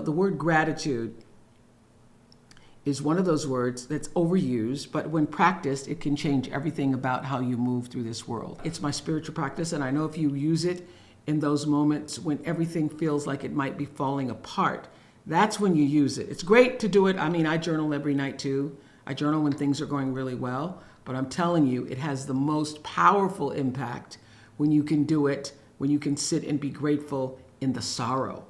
The word gratitude is one of those words that's overused, but when practiced, it can change everything about how you move through this world. It's my spiritual practice, and I know if you use it in those moments when everything feels like it might be falling apart, that's when you use it. It's great to do it. I mean, I journal every night too. I journal when things are going really well, but I'm telling you, it has the most powerful impact when you can do it, when you can sit and be grateful in the sorrow,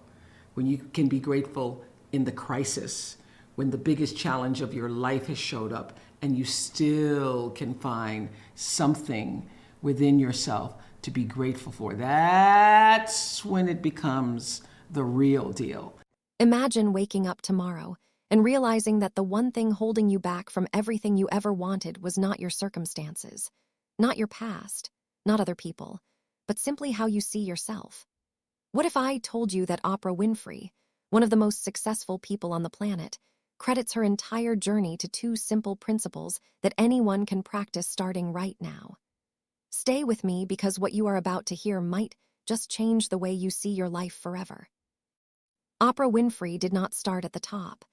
when you can be grateful in the crisis, when the biggest challenge of your life has showed up and you still can find something within yourself to be grateful for. That's when it becomes the real deal. Imagine waking up tomorrow and realizing that the one thing holding you back from everything you ever wanted was not your circumstances, not your past, not other people, but simply how you see yourself. What if I told you that Oprah Winfrey, one of the most successful people on the planet, credits her entire journey to two simple principles that anyone can practice starting right now? Stay with me because what you are about to hear might just change the way you see your life forever. Oprah Winfrey did not start at the top.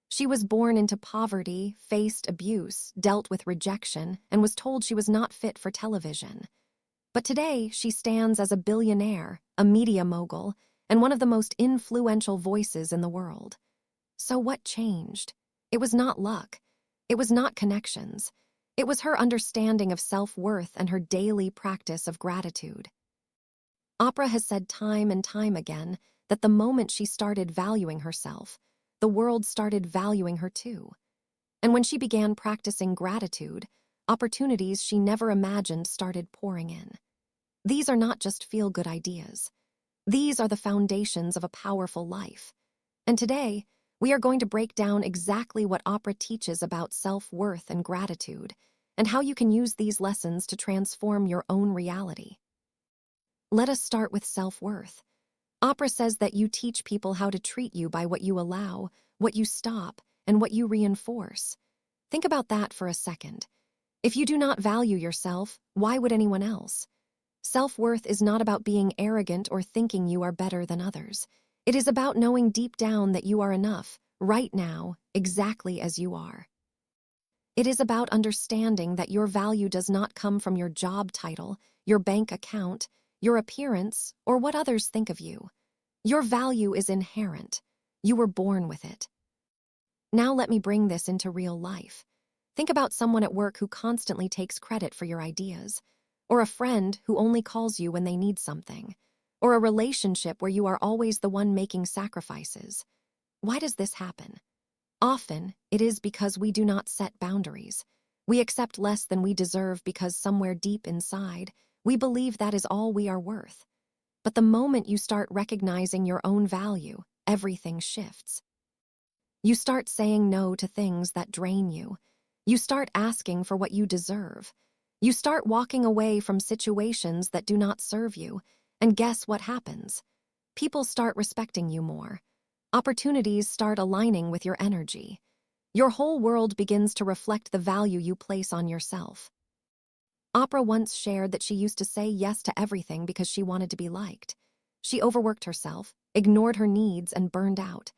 She was born into poverty, faced abuse, dealt with rejection, and was told she was not fit for television. But today, she stands as a billionaire, a media mogul, and one of the most influential voices in the world. So what changed? It was not luck. It was not connections. It was her understanding of self-worth and her daily practice of gratitude. Oprah has said time and time again that the moment she started valuing herself, the world started valuing her too. And when she began practicing gratitude, opportunities she never imagined started pouring in. These are not just feel-good ideas. These are the foundations of a powerful life. And today, we are going to break down exactly what Oprah teaches about self-worth and gratitude, and how you can use these lessons to transform your own reality. Let us start with self-worth. Oprah says that you teach people how to treat you by what you allow, what you stop, and what you reinforce. Think about that for a second. If you do not value yourself, why would anyone else? Self-worth is not about being arrogant or thinking you are better than others. It is about knowing deep down that you are enough, right now, exactly as you are. It is about understanding that your value does not come from your job title, your bank account, your appearance, or what others think of you. Your value is inherent. You were born with it. Now let me bring this into real life. Think about someone at work who constantly takes credit for your ideas, or a friend who only calls you when they need something, or a relationship where you are always the one making sacrifices. Why does this happen? Often, it is because we do not set boundaries. We accept less than we deserve because somewhere deep inside, we believe that is all we are worth. But the moment you start recognizing your own value, everything shifts. You start saying no to things that drain you. You start asking for what you deserve. You start walking away from situations that do not serve you, and guess what happens? People start respecting you more. Opportunities start aligning with your energy. Your whole world begins to reflect the value you place on yourself. Oprah once shared that she used to say yes to everything because she wanted to be liked. She overworked herself, ignored her needs, and burned out.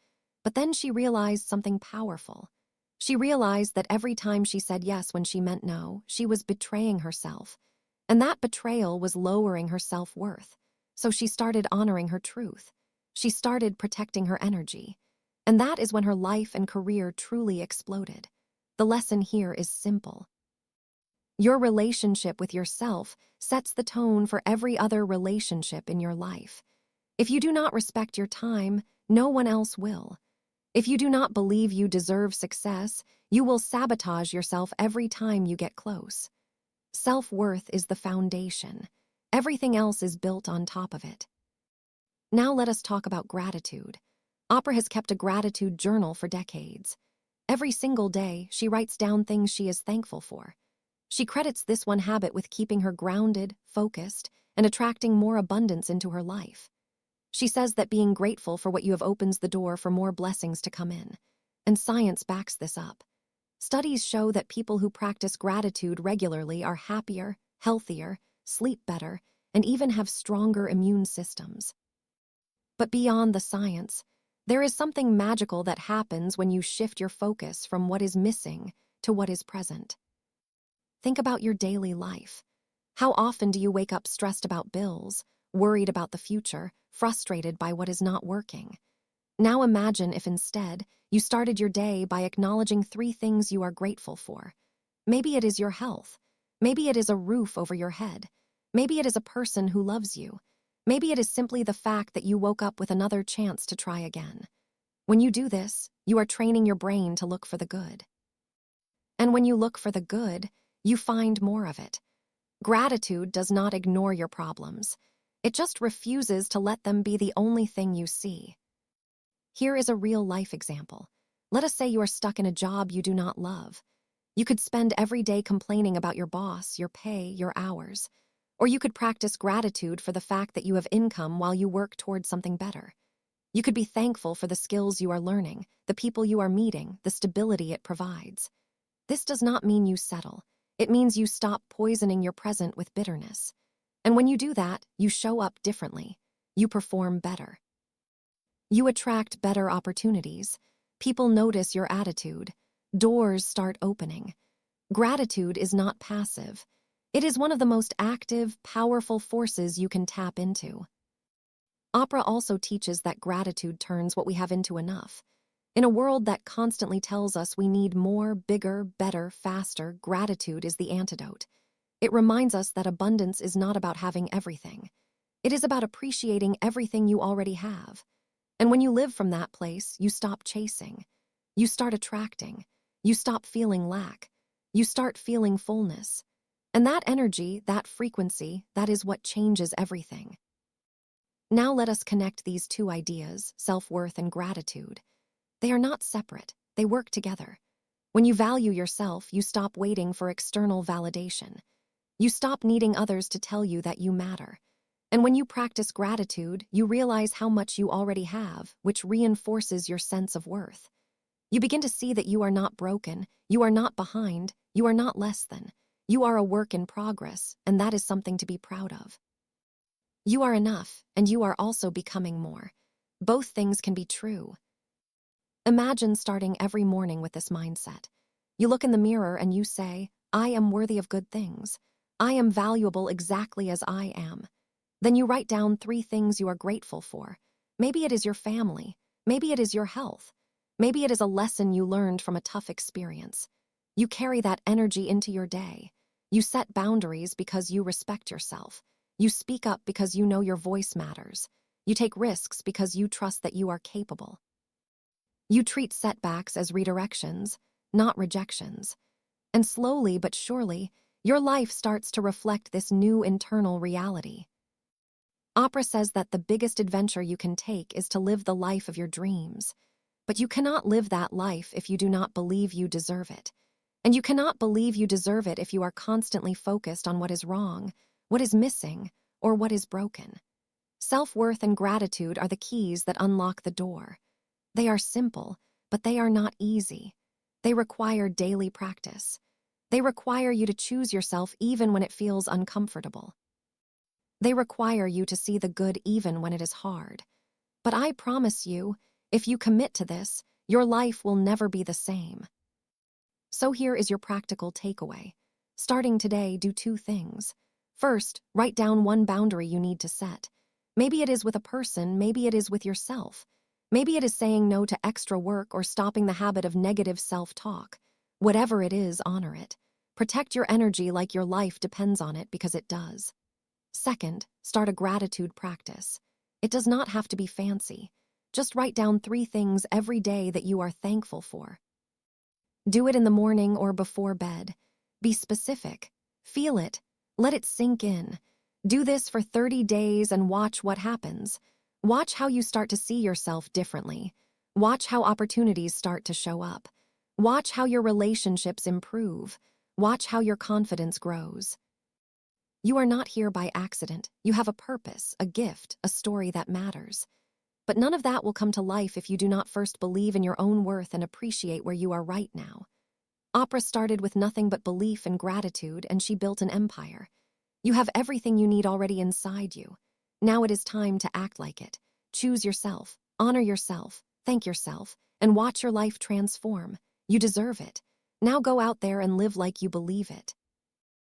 But then she realized something powerful. She realized that every time she said yes when she meant no, she was betraying herself. And that betrayal was lowering her self-worth. So she started honoring her truth. She started protecting her energy. And that is when her life and career truly exploded. The lesson here is simple. Your relationship with yourself sets the tone for every other relationship in your life. If you do not respect your time, no one else will. If you do not believe you deserve success, you will sabotage yourself every time you get close. Self-worth is the foundation. Everything else is built on top of it. Now let us talk about gratitude. Oprah has kept a gratitude journal for decades. Every single day, she writes down things she is thankful for. She credits this one habit with keeping her grounded, focused, and attracting more abundance into her life. She says that being grateful for what you have opens the door for more blessings to come in. And science backs this up. Studies show that people who practice gratitude regularly are happier, healthier, sleep better, and even have stronger immune systems. But beyond the science, There is something magical that happens when you shift your focus from what is missing to what is present. Think about your daily life. How often do you wake up stressed about bills, worried about the future, frustrated by what is not working? Now imagine if instead you started your day by acknowledging 3 things you are grateful for. Maybe it is your health. Maybe it is a roof over your head. Maybe it is a person who loves you. Maybe it is simply the fact that you woke up with another chance to try again. When you do this, you are training your brain to look for the good. And when you look for the good, you find more of it. Gratitude does not ignore your problems. It just refuses to let them be the only thing you see. Here is a real-life example. Let us say you are stuck in a job you do not love. You could spend every day complaining about your boss, your pay, your hours. Or you could practice gratitude for the fact that you have income while you work towards something better. You could be thankful for the skills you are learning, the people you are meeting, the stability it provides. This does not mean you settle. It means you stop poisoning your present with bitterness. And when you do that, you show up differently. You perform better. You attract better opportunities. People notice your attitude. Doors start opening. Gratitude is not passive. It is one of the most active, powerful forces you can tap into. Oprah also teaches that gratitude turns what we have into enough. In a world that constantly tells us we need more, bigger, better, faster, gratitude is the antidote. It reminds us that abundance is not about having everything. It is about appreciating everything you already have. And when you live from that place, you stop chasing. You start attracting. You stop feeling lack. You start feeling fullness. And that energy, that frequency, that is what changes everything. Now let us connect these 2 ideas, self-worth and gratitude. They are not separate. They work together. When you value yourself, you stop waiting for external validation. You stop needing others to tell you that you matter. And when you practice gratitude, you realize how much you already have, which reinforces your sense of worth. You begin to see that you are not broken, you are not behind, you are not less than. You are a work in progress, and that is something to be proud of. You are enough, and you are also becoming more. Both things can be true. Imagine starting every morning with this mindset. You look in the mirror and you say, I am worthy of good things. I am valuable exactly as I am. Then you write down 3 things you are grateful for. Maybe it is your family. Maybe it is your health. Maybe it is a lesson you learned from a tough experience. You carry that energy into your day. You set boundaries because you respect yourself. You speak up because you know your voice matters. You take risks because you trust that you are capable. You treat setbacks as redirections, not rejections. And slowly but surely, your life starts to reflect this new internal reality. Oprah says that the biggest adventure you can take is to live the life of your dreams. But you cannot live that life if you do not believe you deserve it. And you cannot believe you deserve it if you are constantly focused on what is wrong, what is missing, or what is broken. Self-worth and gratitude are the keys that unlock the door. They are simple, but they are not easy. They require daily practice. They require you to choose yourself even when it feels uncomfortable. They require you to see the good even when it is hard. But I promise you, if you commit to this, your life will never be the same. So here is your practical takeaway. Starting today, do 2 things. First, write down 1 boundary you need to set. Maybe it is with a person, maybe it is with yourself. Maybe it is saying no to extra work or stopping the habit of negative self-talk. Whatever it is, honor it. Protect your energy like your life depends on it because it does. Second, start a gratitude practice. It does not have to be fancy. Just write down 3 things every day that you are thankful for. Do it in the morning or before bed. Be specific. Feel it. Let it sink in. Do this for 30 days and watch what happens. Watch how you start to see yourself differently. Watch how opportunities start to show up. Watch how your relationships improve. Watch how your confidence grows. You are not here by accident. You have a purpose, a gift, a story that matters. But none of that will come to life if you do not first believe in your own worth and appreciate where you are right now. Oprah started with nothing but belief and gratitude, and she built an empire. You have everything you need already inside you. Now it is time to act like it. Choose yourself, honor yourself, Thank yourself and watch your life transform. You deserve it. Now go out there and live like you believe it.